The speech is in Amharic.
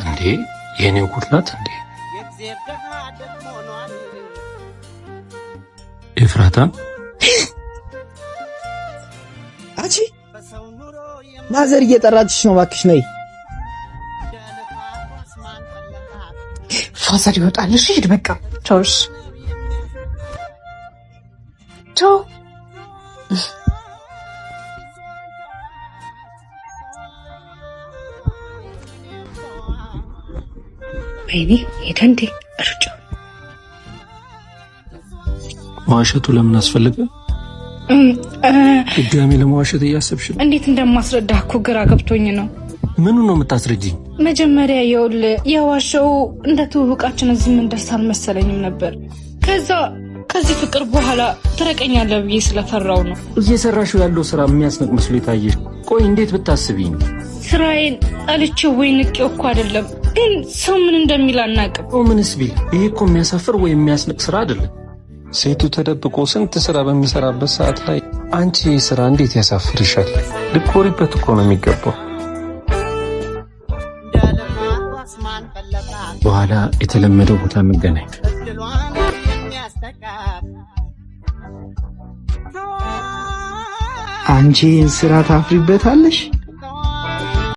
እንዴ የኔው ጉድ ናት እንዴ? ኤፍራታ አቺ ማዘር እየጠራችሽ ነው፣ እባክሽ ነይ። ፋዘር ይወጣል። እሺ ሂድ በቃ ቻውሽ ቻው። ወይኔ ሄደ እንዴ? ሩጫ መዋሸቱ ለምን አስፈልገ? ድጋሜ ለመዋሸት እያሰብሽ ነው? እንዴት እንደማስረዳህ እኮ ግራ ገብቶኝ ነው። ምኑ ነው የምታስረጂኝ? መጀመሪያ የዋሸው እንደ ትውውቃችን እዚህ ምን ደርስ አልመሰለኝም ነበር። ከዚህ ፍቅር በኋላ ትረቀኛለህ ብዬ ስለፈራው ነው። እየሰራሽው ያለው ስራ የሚያስነቅ መስሎ የታየሽ? ቆይ እንዴት ብታስቢኝ? ስራዬን ጠልቼው ወይ ንቄው እኮ አይደለም፣ ግን ሰው ምን እንደሚል አናውቅም። ምንስ ቢል ይሄ እኮ የሚያሳፍር ወይ የሚያስነቅ ስራ አይደለም። ሴቱ ተደብቆ ስንት ስራ በሚሰራበት ሰዓት ላይ አንቺ ስራ እንዴት ያሳፍርሻል? ልትኮሪበት እኮ ነው የሚገባው። በኋላ የተለመደው ቦታ እንገናኝ። አንቺ ስራ ታፍሪበታለሽ?